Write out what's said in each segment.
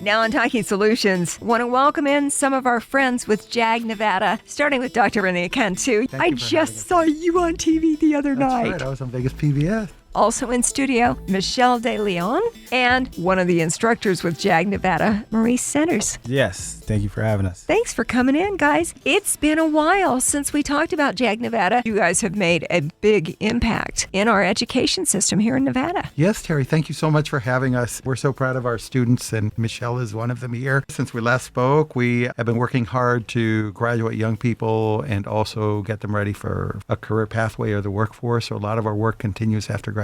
Now on Talking Solutions, want to welcome in some of our friends with JAG Nevada, starting with Dr. Renee Cantu. I just saw you on TV the other night. That's right. I was on Vegas PBS. Also in studio, Michelle De Leon, and one of the instructors with JAG Nevada, Maurice Centers. Yes, thank you for having us. Thanks for coming in, guys. It's been a while since we talked about JAG Nevada. You guys have made a big impact in our education system here in Nevada. Yes, Terry, thank you so much for having us. We're so proud of our students, and Michelle is one of them here. Since we last spoke, we have been working hard to graduate young people and also get them ready for a career pathway or the workforce. So a lot of our work continues after graduation.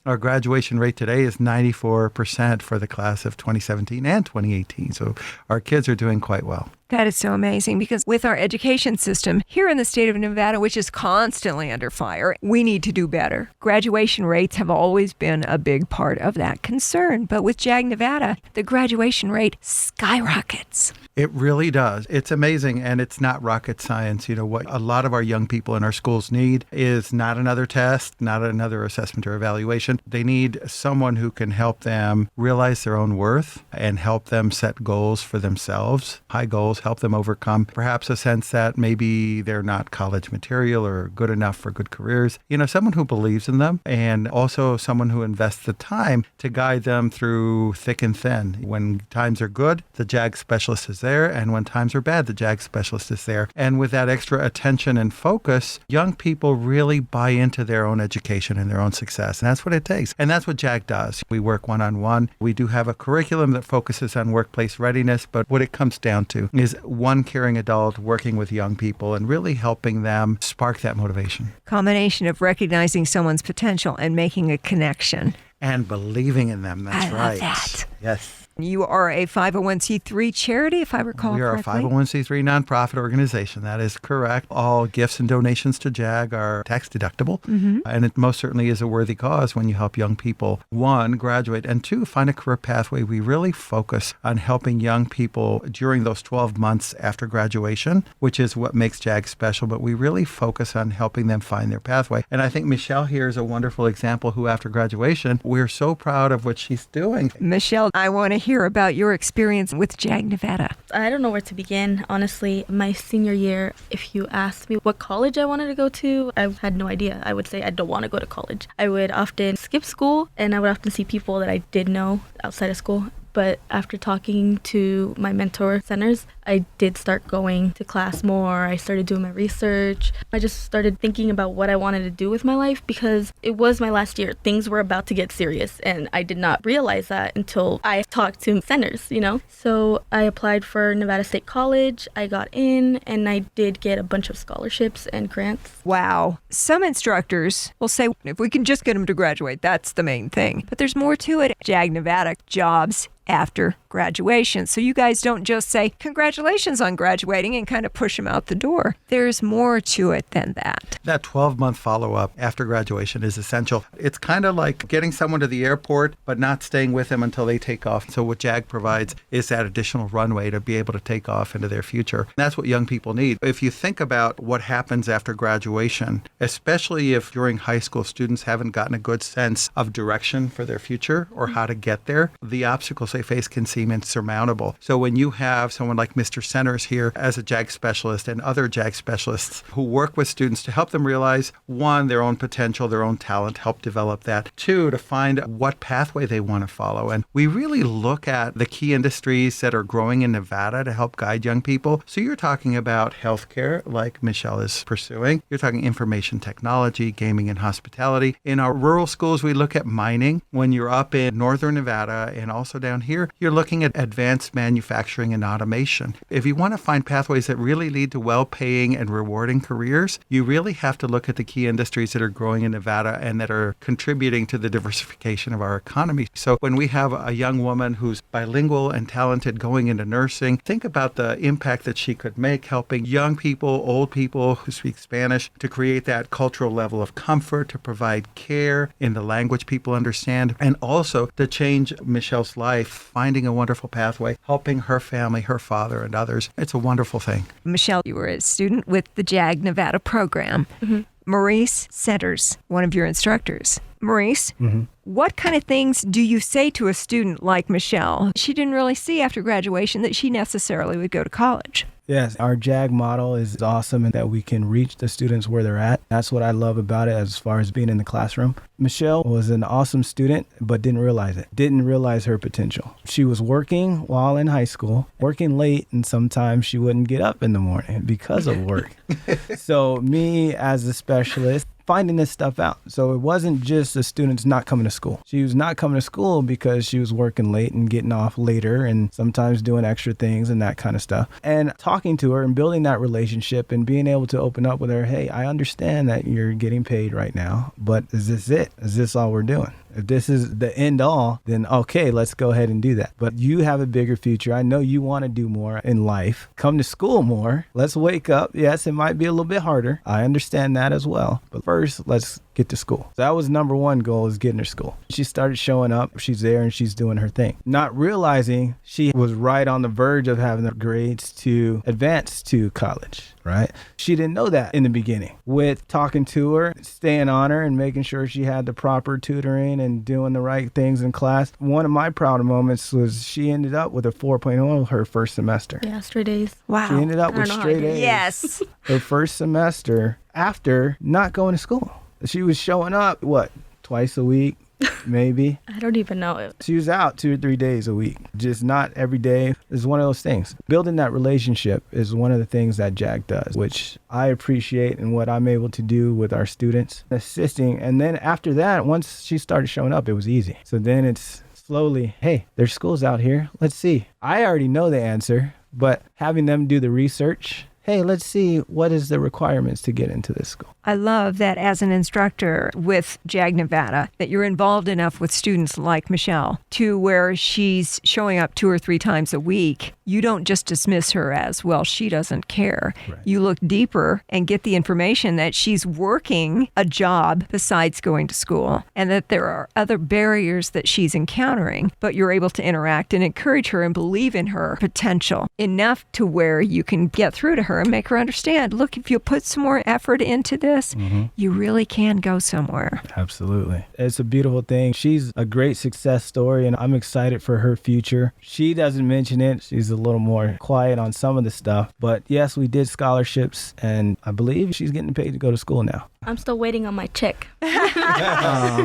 Our graduation rate today is 94% for the class of 2017 and 2018. So our kids are doing quite well. That is so amazing because with our education system here in the state of Nevada, which is constantly under fire, we need to do better. Graduation rates have always been a big part of that concern. But with JAG Nevada, the graduation rate skyrockets. It really does. It's amazing, and it's not rocket science. You know, what a lot of our young people in our schools need is not another test, not another assessment or evaluation. They need someone who can help them realize their own worth and help them set goals for themselves, high goals, help them overcome perhaps a sense that maybe they're not college material or good enough for good careers. You know, someone who believes in them, and also someone who invests the time to guide them through thick and thin. When times are good, the JAG specialist is there, and when times are bad, the JAG specialist is there. And with that extra attention and focus, young people really buy into their own education and their own success, and that's what it takes. And that's what JAG does. We work one-on-one. We do have a curriculum that focuses on workplace readiness, but what it comes down to is one caring adult working with young people and really helping them spark that motivation. Combination of recognizing someone's potential and making a connection. And believing in them. That's right. I love that. Yes. You are a 501c3 charity, if I recall correctly. We are a 501c3 nonprofit organization. That is correct. All gifts and donations to JAG are tax deductible. Mm-hmm. And it most certainly is a worthy cause when you help young people, one, graduate, and two, find a career pathway. We really focus on helping young people during those 12 months after graduation, which is what makes JAG special. But we really focus on helping them find their pathway. And I think Michelle here is a wonderful example who, after graduation, we're so proud of what she's doing. Michelle, I want to hear about your experience with JAG Nevada. I don't know where to begin, honestly. My senior year, if you asked me what college I wanted to go to, I had no idea. I would say I don't want to go to college. I would often skip school, and I would often see people that I did know outside of school. But after talking to my mentor centers, I did start going to class more. I started doing my research. I just started thinking about what I wanted to do with my life because it was my last year. Things were about to get serious, and I did not realize that until I talked to centers, you know? So I applied for Nevada State College. I got in, and I did get a bunch of scholarships and grants. Wow. Some instructors will say, if we can just get them to graduate, that's the main thing. But there's more to it. JAG Nevada jobs after graduation. So you guys don't just say, congratulations on graduating and kind of push them out the door. There's more to it than that. That 12-month follow-up after graduation is essential. It's kind of like getting someone to the airport, but not staying with them until they take off. So what JAG provides is that additional runway to be able to take off into their future. And that's what young people need. If you think about what happens after graduation, especially if during high school students haven't gotten a good sense of direction for their future or how to get there, the obstacles they face can seem insurmountable. So when you have someone like Mr. Centers here as a JAG specialist and other JAG specialists who work with students to help them realize, one, their own potential, their own talent, help develop that. Two, to find what pathway they want to follow. And we really look at the key industries that are growing in Nevada to help guide young people. So you're talking about healthcare, like Michelle is pursuing. You're talking information technology, gaming, and hospitality. In our rural schools, we look at mining. When you're up in northern Nevada and also down here, you're looking at advanced manufacturing and automation. If you want to find pathways that really lead to well-paying and rewarding careers, you really have to look at the key industries that are growing in Nevada and that are contributing to the diversification of our economy. So when we have a young woman who's bilingual and talented going into nursing, think about the impact that she could make helping young people, old people who speak Spanish to create that cultural level of comfort, to provide care in the language people understand, and also to change Michelle's life, finding a wonderful pathway, helping her family, her father, and others. It's a wonderful thing. Michelle, you were a student with the JAG Nevada program. Mm-hmm. Maurice Centers, one of your instructors. Maurice, what kind of things do you say to a student like Michelle? She didn't really see after graduation that she necessarily would go to college. Yes, our JAG model is awesome in that we can reach the students where they're at. That's what I love about it as far as being in the classroom. Michelle was an awesome student, but didn't realize it, didn't realize her potential. She was working while in high school, working late, and sometimes she wouldn't get up in the morning because of work. So me as a specialist, finding this stuff out. So it wasn't just the students not coming to school. She was not coming to school because she was working late and getting off later and sometimes doing extra things and that kind of stuff. And talking to her and building that relationship and being able to open up with her, hey, I understand that you're getting paid right now, but is this it? Is this all we're doing? If this is the end all, then okay, let's go ahead and do that. But you have a bigger future. I know you want to do more in life. Come to school more. Let's wake up. Yes, it might be a little bit harder. I understand that as well. But first, let's get to school. So that was number one goal, is getting her school. She started showing up. She's there and she's doing her thing. Not realizing she was right on the verge of having the grades to advance to college, right? She didn't know that in the beginning. With talking to her, staying on her and making sure she had the proper tutoring and doing the right things in class. One of my proud moments was she ended up with a 4.0 her first semester. Yeah, straight A's. Wow. She ended up with straight A's. Yes. Her first semester after not going to school. She was showing up, twice a week, maybe. I don't even know it. She was out 2 or 3 days a week, just not every day. It's one of those things. Building that relationship is one of the things that JAG does, which I appreciate and what I'm able to do with our students, assisting. And then after that, once she started showing up, it was easy. So then it's slowly, hey, there's schools out here. Let's see. I already know the answer, but having them do the research, hey, let's see what is the requirements to get into this school. I love that as an instructor with JAG Nevada, that you're involved enough with students like Michelle to where she's showing up 2 or 3 times a week. You don't just dismiss her as, well, she doesn't care. Right. You look deeper and get the information that she's working a job besides going to school and that there are other barriers that she's encountering, but you're able to interact and encourage her and believe in her potential enough to where you can get through to her and make her understand, look, if you put some more effort into this, you really can go somewhere. Absolutely. It's a beautiful thing. She's a great success story, and I'm excited for her future. She doesn't mention it. She's a little more quiet on some of the stuff. But yes, we did scholarships, and I believe she's getting paid to go to school now. I'm still waiting on my check.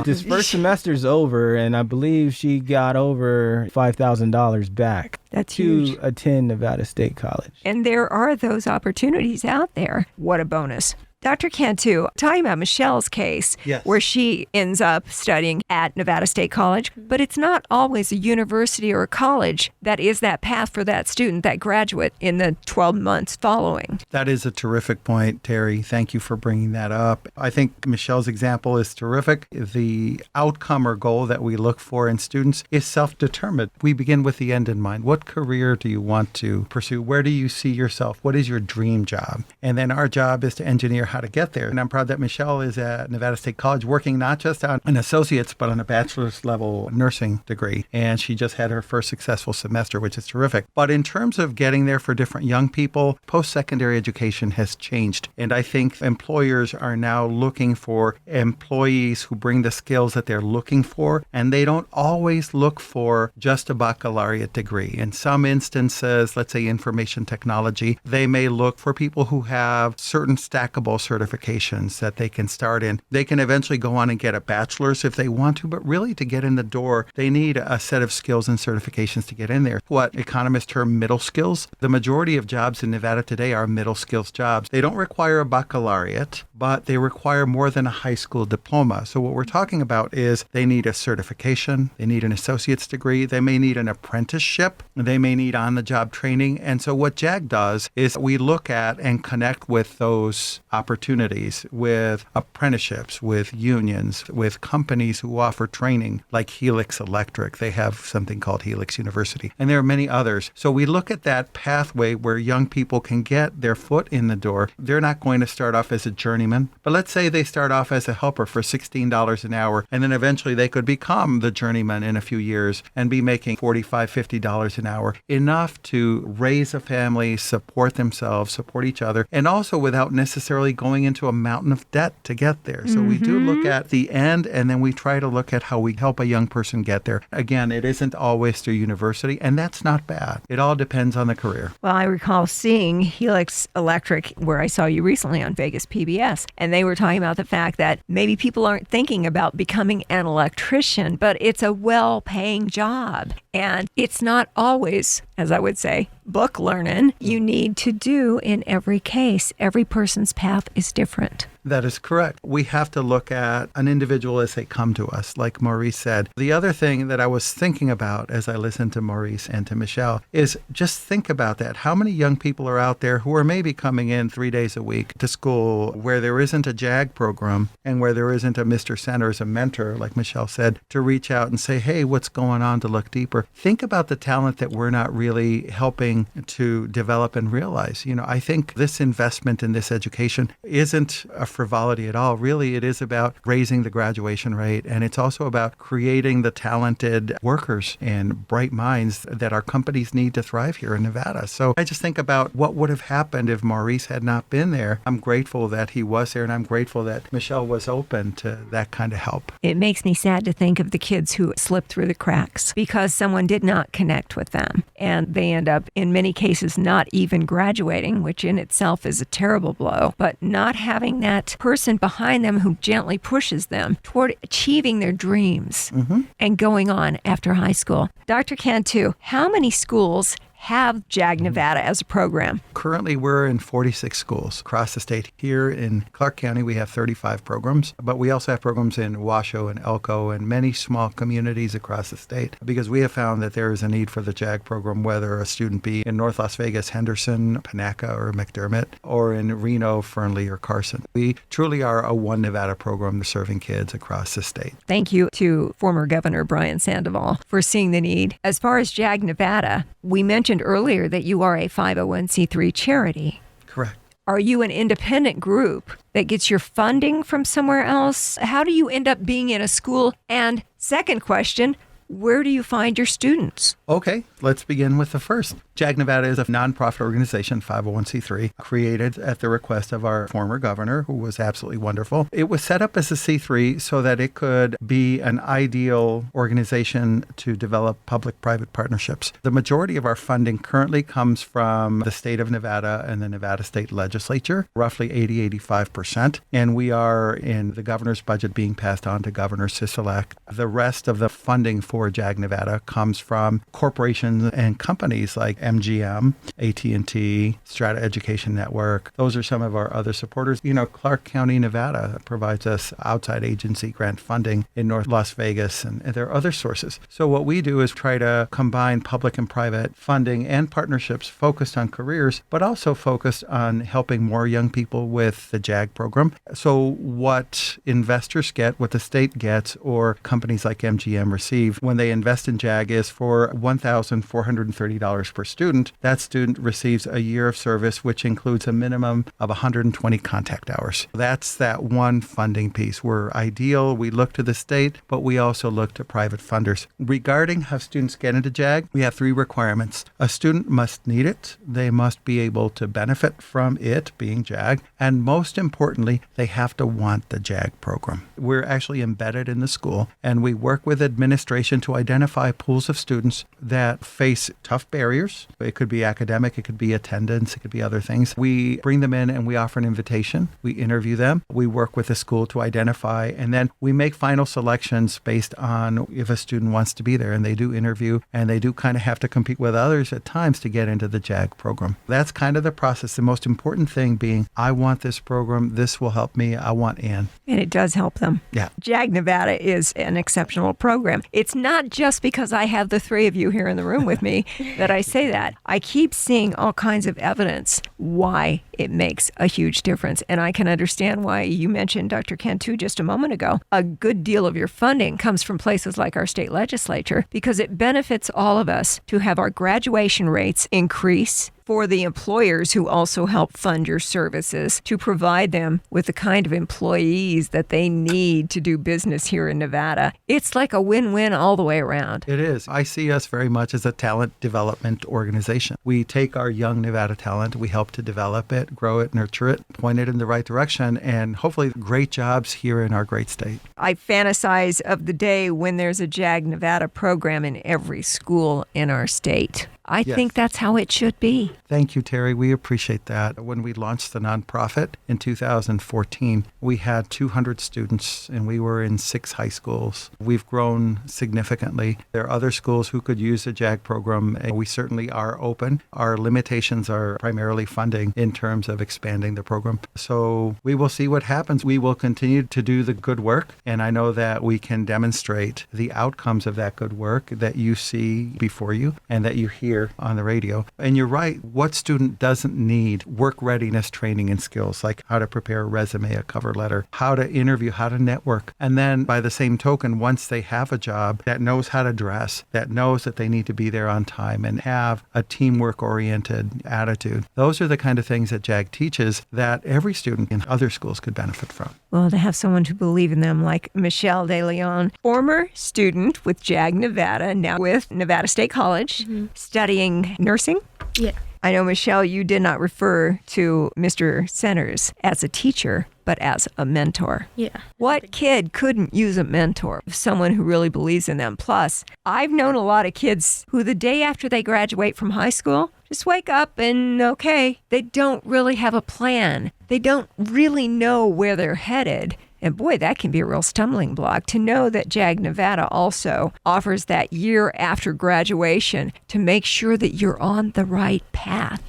This first semester's over, and I believe she got over $5,000 back. That's to huge. attend Nevada State College. And there are those opportunities out there. What a bonus. Dr. Cantu, talking about Michelle's case, Yes. where she ends up studying at Nevada State College, but it's not always a university or a college that is that path for that student, that graduate in the 12 months following. That is a terrific point, Terry. Thank you for bringing that up. I think Michelle's example is terrific. The outcome or goal that we look for in students is self-determined. We begin with the end in mind. What career do you want to pursue? Where do you see yourself? What is your dream job? And then our job is to engineer how to get there. And I'm proud that Michelle is at Nevada State College working not just on an associate's, but on a bachelor's level nursing degree. And she just had her first successful semester, which is terrific. But in terms of getting there for different young people, post-secondary education has changed. And I think employers are now looking for employees who bring the skills that they're looking for. And they don't always look for just a baccalaureate degree. In some instances, let's say information technology, they may look for people who have certain stackable certifications that they can start in. They can eventually go on and get a bachelor's if they want to, but really to get in the door, they need a set of skills and certifications to get in there. What economists term middle skills. The majority of jobs in Nevada today are middle skills jobs. They don't require a baccalaureate, but they require more than a high school diploma. So what we're talking about is they need a certification, they need an associate's degree, they may need an apprenticeship, they may need on-the-job training. And so what JAG does is we look at and connect with those opportunities, with apprenticeships, with unions, with companies who offer training like Helix Electric. They have something called Helix University, and there are many others. So we look at that pathway where young people can get their foot in the door. They're not going to start off as a journeyman journeyman. But let's say they start off as a helper for $16 an hour, and then eventually they could become the journeyman in a few years and be making $45, $50 an hour, enough to raise a family, support themselves, support each other, and also without necessarily going into a mountain of debt to get there. So we do look at the end, and then we try to look at how we help a young person get there. Again, it isn't always through university, and that's not bad. It all depends on the career. Well, I recall seeing Helix Electric, where I saw you recently on Vegas PBS, and they were talking about the fact that maybe people aren't thinking about becoming an electrician, but it's a well-paying job. And it's not always, as I would say, book learning you need to do in every case. Every person's path is different. That is correct. We have to look at an individual as they come to us, like Maurice said. The other thing that I was thinking about as I listened to Maurice and to Michelle is just think about that. How many young people are out there who are maybe coming in 3 days a week to school where there isn't a JAG program and where there isn't a Mr. Center as a mentor, like Michelle said, to reach out and say, hey, what's going on, to look deeper. Think about the talent that we're not really helping to develop and realize. I think this investment in this education isn't a frivolity at all. Really, it is about raising the graduation rate, and it's also about creating the talented workers and bright minds that our companies need to thrive here in Nevada. So I just think about what would have happened if Maurice had not been there. I'm grateful that he was there, and I'm grateful that Michelle was open to that kind of help. It makes me sad to think of the kids who slipped through the cracks because someone did not connect with them, and they end up, in many cases, not even graduating, which in itself is a terrible blow, but not having that person behind them who gently pushes them toward achieving their dreams and going on after high school. Dr. Cantu, how many schools have JAG Nevada as a program? Currently, we're in 46 schools across the state. Here in Clark County, we have 35 programs, but we also have programs in Washoe and Elko and many small communities across the state because we have found that there is a need for the JAG program, whether a student be in North Las Vegas, Henderson, Panaca, or McDermott, or in Reno, Fernley, or Carson. We truly are a One Nevada program serving kids across the state. Thank you to former Governor Brian Sandoval for seeing the need. As far as JAG Nevada, we mentioned earlier that you are a 501c3 charity. Correct. Are you an independent group that gets your funding from somewhere else? How do you end up being in a school? And second question, where do you find your students? Okay, let's begin with the first. JAG Nevada is a nonprofit organization, 501c3, created at the request of our former governor, who was absolutely wonderful. It was set up as a C3 so that it could be an ideal organization to develop public-private partnerships. The majority of our funding currently comes from the state of Nevada and the Nevada State Legislature, roughly 80-85%. And we are in the governor's budget being passed on to Governor Sisolak. The rest of the funding for JAG Nevada comes from corporations and companies like MGM, AT&T, Strata Education Network. Those are some of our other supporters. Clark County, Nevada provides us outside agency grant funding in North Las Vegas, and there are other sources. So what we do is try to combine public and private funding and partnerships focused on careers, but also focused on helping more young people with the JAG program. So what investors get, what the state gets, or companies like MGM receive when they invest in JAG is for $1,430 per student. That student receives a year of service, which includes a minimum of 120 contact hours. That's that one funding piece. We're ideal. We look to the state, but we also look to private funders. Regarding how students get into JAG, we have 3 requirements. A student must need it. They must be able to benefit from it, being JAG. And most importantly, they have to want the JAG program. We're actually embedded in the school, and we work with administration to identify pools of students that face tough barriers. It could be academic, it could be attendance, it could be other things. We bring them in and we offer an invitation. We interview them. We work with the school to identify, and then we make final selections based on if a student wants to be there. And they do interview, and they do kind of have to compete with others at times to get into the JAG program. That's kind of the process. The most important thing being, I want this program. This will help me. I want in. And it does help them. Yeah. JAG Nevada is an exceptional program. It's not just because I have the 3 of you here in the room with me that I say that. I keep seeing all kinds of evidence why it makes a huge difference. And I can understand why you mentioned, Dr. Cantu, just a moment ago, a good deal of your funding comes from places like our state legislature because it benefits all of us to have our graduation rates increase for the employers who also help fund your services to provide them with the kind of employees that they need to do business here in Nevada. It's like a win-win all the way around. It is. I see us very much as a talent development organization. We take our young Nevada talent, we help to develop it, grow it, nurture it, point it in the right direction, and hopefully great jobs here in our great state. I fantasize of the day when there's a JAG Nevada program in every school in our state. I think that's how it should be. Thank you, Terry. We appreciate that. When we launched the nonprofit in 2014, we had 200 students and we were in 6 high schools. We've grown significantly. There are other schools who could use a JAG program. And we certainly are open. Our limitations are primarily funding in terms of expanding the program. So we will see what happens. We will continue to do the good work. And I know that we can demonstrate the outcomes of that good work that you see before you and that you hear on the radio. And you're right. What student doesn't need work readiness training and skills like how to prepare a resume, a cover letter, how to interview, how to network? And then by the same token, once they have a job that knows how to dress, that knows that they need to be there on time and have a teamwork oriented attitude. Those are the kind of things that JAG teaches that every student in other schools could benefit from. Well, to have someone to believe in them like Michelle De Leon, former student with JAG Nevada, now with Nevada State College, studying nursing. Yeah. I know, Michelle, you did not refer to Mr. Centers as a teacher, but as a mentor. Yeah. What kid couldn't use a mentor? Someone who really believes in them. Plus, I've known a lot of kids who the day after they graduate from high school just wake up and, okay, they don't really have a plan. They don't really know where they're headed. And boy, that can be a real stumbling block to know that JAG Nevada also offers that year after graduation to make sure that you're on the right path.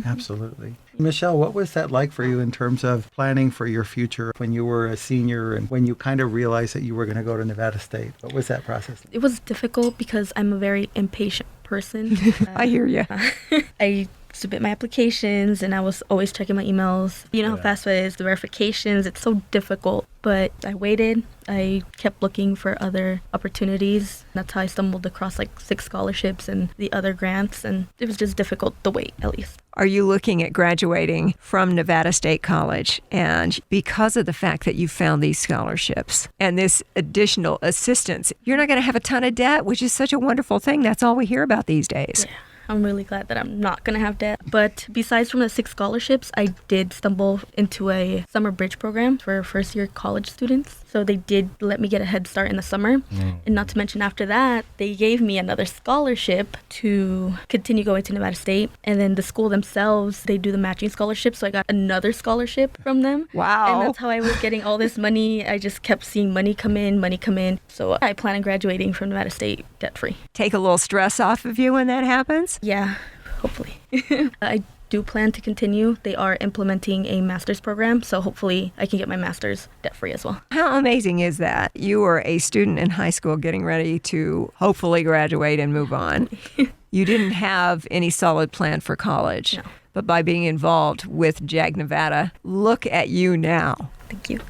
Absolutely. Michelle, what was that like for you in terms of planning for your future when you were a senior and when you kind of realized that you were going to go to Nevada State? What was that process like? It was difficult because I'm a very impatient person. I hear you. I submit my applications and I was always checking my emails. You know how fast it is, the verifications, it's so difficult. But I waited. I kept looking for other opportunities. That's how I stumbled across like 6 scholarships and the other grants. And it was just difficult to wait, at least. Are you looking at graduating from Nevada State College? And because of the fact that you found these scholarships and this additional assistance, you're not going to have a ton of debt, which is such a wonderful thing. That's all we hear about these days. Yeah. I'm really glad that I'm not going to have debt. But besides from the 6 scholarships, I did stumble into a summer bridge program for first-year college students. So they did let me get a head start in the summer. And not to mention after that, they gave me another scholarship to continue going to Nevada State. And then the school themselves, they do the matching scholarship. So I got another scholarship from them. Wow. And that's how I was getting all this money. I just kept seeing money come in. So I plan on graduating from Nevada State debt-free. Take a little stress off of you when that happens? Yeah, hopefully. I do plan to continue. They are implementing a master's program, so hopefully I can get my master's debt-free as well. How amazing is that? You were a student in high school getting ready to hopefully graduate and move on. You didn't have any solid plan for college. No. But by being involved with JAG Nevada, look at you now. Thank you.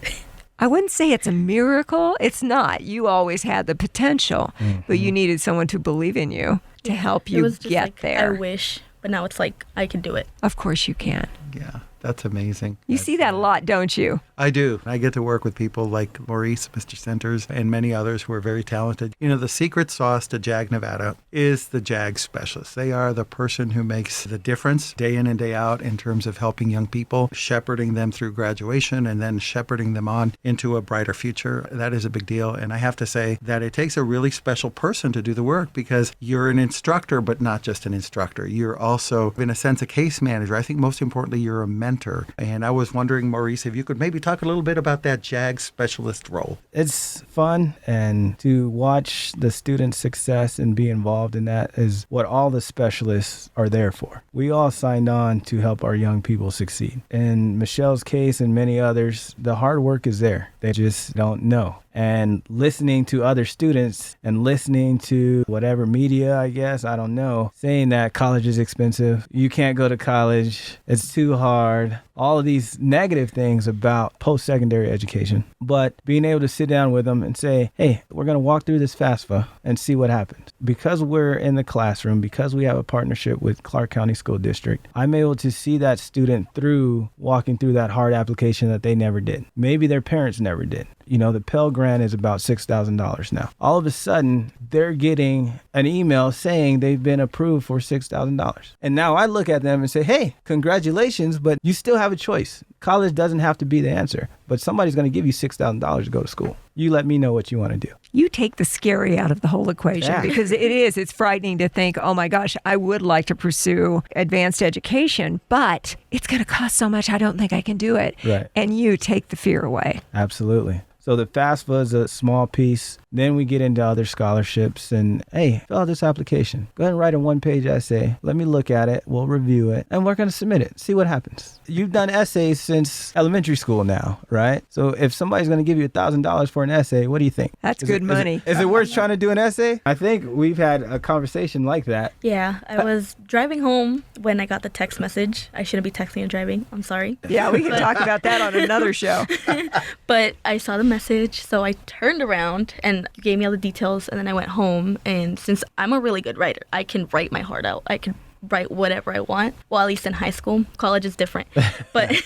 I wouldn't say it's a miracle. It's not. You always had the potential, but you needed someone to believe in you to help It you was just get like, there. I wish, but now it's like I can do it. Of course you can. Yeah, that's amazing. You see that a lot, don't you? I do. I get to work with people like Maurice, Mr. Centers, and many others who are very talented. You know, the secret sauce to JAG Nevada is the JAG specialist. They are the person who makes the difference day in and day out in terms of helping young people, shepherding them through graduation, and then shepherding them on into a brighter future. That is a big deal. And I have to say that it takes a really special person to do the work because you're an instructor, but not just an instructor. You're also, in a sense, a case manager. I think most importantly, you're a mentor. And I was wondering, Maurice, if you could maybe talk a little bit about that JAG specialist role. It's fun, and to watch the students' success and be involved in that is what all the specialists are there for. We all signed on to help our young people succeed. In Michelle's case and many others, the hard work is there. They just don't know. And listening to other students and listening to whatever media, I don't know, saying that college is expensive, you can't go to college, it's too hard, disregard all of these negative things about post-secondary education, but being able to sit down with them and say, hey, we're going to walk through this FAFSA and see what happens. Because we're in the classroom, because we have a partnership with Clark County School District, I'm able to see that student through walking through that hard application that they never did. Maybe their parents never did. You know, the Pell Grant is about $6,000 now. All of a sudden, they're getting an email saying they've been approved for $6,000. And now I look at them and say, hey, congratulations, but you still have a choice. College doesn't have to be the answer, but somebody's going to give you $6,000 to go to school. You let me know what you want to do. You take the scary out of the whole equation because it's frightening to think, oh my gosh, I would like to pursue advanced education, but it's going to cost so much. I don't think I can do it. Right. And you take the fear away. Absolutely. So the FAFSA is a small piece. Then we get into other scholarships and, hey, fill out this application. Go ahead and write a one-page essay. Let me look at it. We'll review it. And we're going to submit it. See what happens. You've done essays since elementary school now, right? So if somebody's going to give you $1,000 for an essay, what do you think? That's good money. Is it worth trying to do an essay? I think we've had a conversation like that. Yeah, I was driving home when I got the text message. I shouldn't be texting and driving. I'm sorry. Yeah, we can talk about that on another show. But I saw the message, so I turned around and gave me all the details, and then I went home. And since I'm a really good writer, I can write my heart out. I can write whatever I want. Well, at least in high school. College is different. But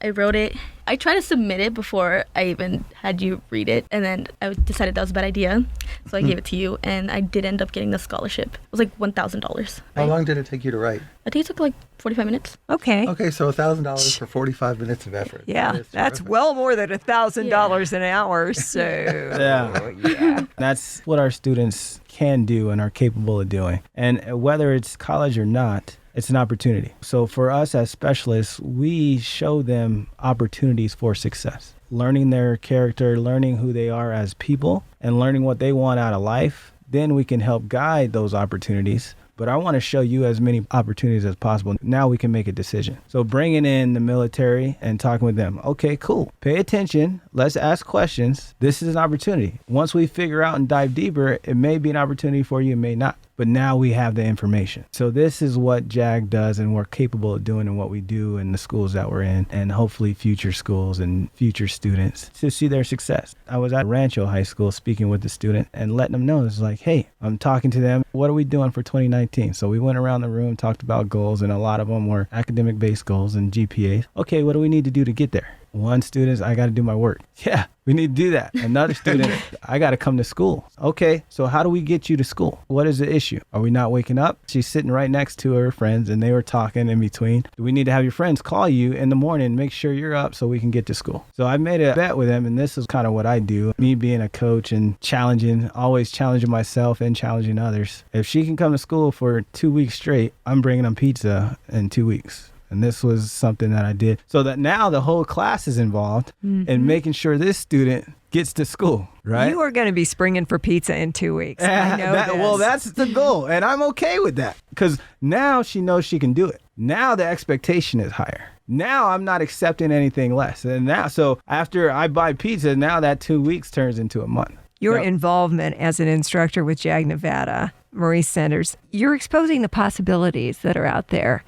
I wrote it. I tried to submit it before I even had you read it, and then I decided that was a bad idea, so I gave it to you, and I did end up getting the scholarship. It was like $1,000. How long did it take you to write? I think it took like 45 minutes. Okay. Okay, so $1,000 for 45 minutes of effort. Yeah, that's well more than $1,000 an hour. So yeah. That's what our students can do and are capable of doing. And whether it's college or not, it's an opportunity. So for us as specialists, we show them opportunities for success. Learning their character, learning who they are as people, and learning what they want out of life. Then we can help guide those opportunities. But I want to show you as many opportunities as possible. Now we can make a decision. So bringing in the military and talking with them. Okay, cool. Pay attention. Let's ask questions. This is an opportunity. Once we figure out and dive deeper, it may be an opportunity for you, it may not. But now we have the information. So this is what JAG does and we're capable of doing and what we do in the schools that we're in, and hopefully future schools and future students to see their success. I was at Rancho High School speaking with the student and letting them know, it's like, hey, I'm talking to them. What are we doing for 2019? So we went around the room, talked about goals, and a lot of them were academic-based goals and GPAs. Okay, what do we need to do to get there? One student, I got to do my work. Yeah, we need to do that. Another student, I got to come to school. Okay, so how do we get you to school? What is the issue? Are we not waking up? She's sitting right next to her friends and they were talking in between. Do we need to have your friends call you in the morning, make sure you're up so we can get to school? So I made a bet with them, and this is kind of what I do. Me being a coach and challenging, always challenging myself and challenging others. If she can come to school for 2 weeks straight, I'm bringing them pizza in 2 weeks. And this was something that I did so that now the whole class is involved in making sure this student gets to school, right? You are going to be springing for pizza in 2 weeks. I know this. Well, that's the goal. And I'm okay with that because now she knows she can do it. Now the expectation is higher. Now I'm not accepting anything less. And now, so after I buy pizza, now that 2 weeks turns into a month. Your involvement as an instructor with JAG Nevada, Maurice Sanders, you're exposing the possibilities that are out there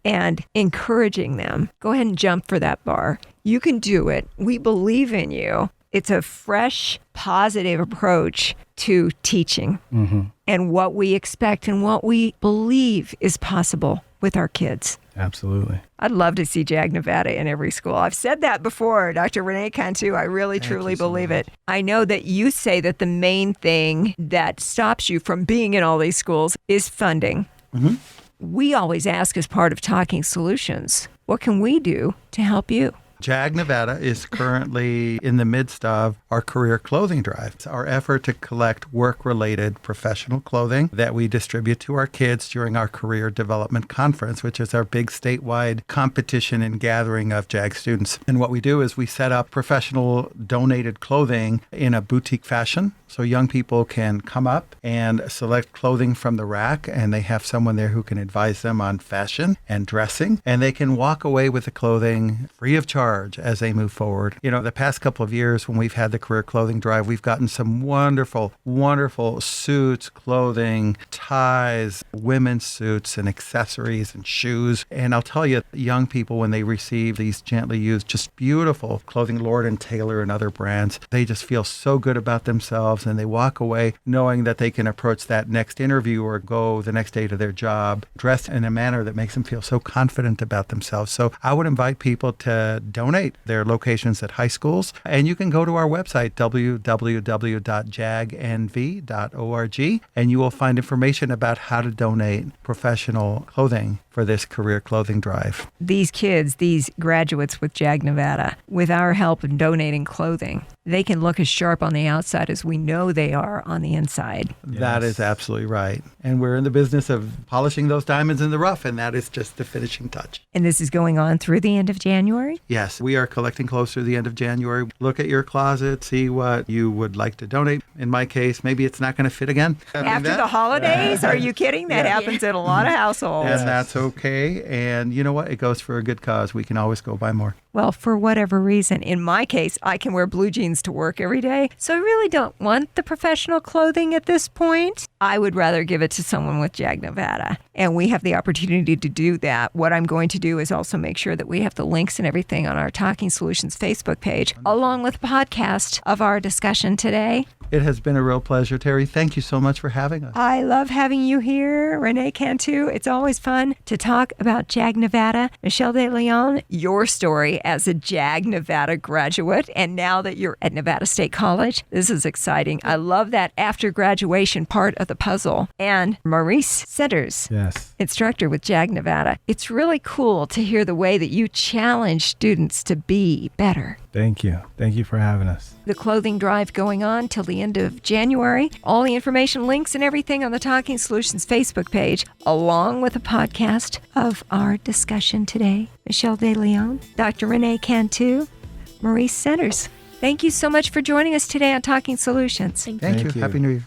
and encouraging them. Go ahead and jump for that bar. You can do it. We believe in you. It's a fresh, positive approach to teaching and what we expect and what we believe is possible with our kids. Absolutely. I'd love to see JAG Nevada in every school. I've said that before, Dr. Renee Cantu. I really, truly believe it. I know that you say that the main thing that stops you from being in all these schools is funding. We always ask as part of Talking Solutions, what can we do to help you? JAG Nevada is currently in the midst of our career clothing drive. It's our effort to collect work-related professional clothing that we distribute to our kids during our career development conference, which is our big statewide competition and gathering of JAG students. And what we do is we set up professional donated clothing in a boutique fashion So young people can come up and select clothing from the rack, and they have someone there who can advise them on fashion and dressing, and they can walk away with the clothing free of charge as they move forward. The past couple of years when we've had the career clothing drive, we've gotten some wonderful, wonderful suits, clothing, ties, women's suits and accessories and shoes. And I'll tell you, young people, when they receive these gently used, just beautiful clothing, Lord and Taylor and other brands, they just feel so good about themselves, and they walk away knowing that they can approach that next interview or go the next day to their job dressed in a manner that makes them feel so confident about themselves. So I would invite people to donate their locations at high schools, and you can go to our website, www.jagnv.org, and you will find information about how to donate professional clothing for this career clothing drive. These kids, these graduates with JAG Nevada, with our help in donating clothing, they can look as sharp on the outside as we know they are on the inside. Yes. That is absolutely right. And we're in the business of polishing those diamonds in the rough, and that is just the finishing touch. And this is going on through the end of January? Yes, we are collecting close to the end of January. Look at your closet, see what you would like to donate. In my case, maybe it's not going to fit again. After the holidays? Are you kidding? That happens in a lot of households. And that's okay. And you know what? It goes for a good cause. We can always go buy more. Well, for whatever reason, in my case, I can wear blue jeans to work every day. So I really don't want the professional clothing at this point. I would rather give it to someone with JAG Nevada. And we have the opportunity to do that. What I'm going to do is also make sure that we have the links and everything on our Talking Solutions Facebook page, along with the podcast of our discussion today. It has been a real pleasure, Terry. Thank you so much for having us. I love having you here, Renee Cantu. It's always fun to talk about JAG Nevada. Michelle De Leon, your story as a JAG Nevada graduate, and now that you're at Nevada State College, this is exciting. I love that after graduation part of the puzzle. And Maurice Centers, Yes. instructor with JAG Nevada. It's really cool to hear the way that you challenge students to be better. Thank you. Thank you for having us. The clothing drive going on till the end of January. All the information, links, and everything on the Talking Solutions Facebook page, along with a podcast of our discussion today. Michelle De Leon, Dr. Renee Cantu, Maurice Centers. Thank you so much for joining us today on Talking Solutions. Thank you. Thank Thank you. you. Happy New Year.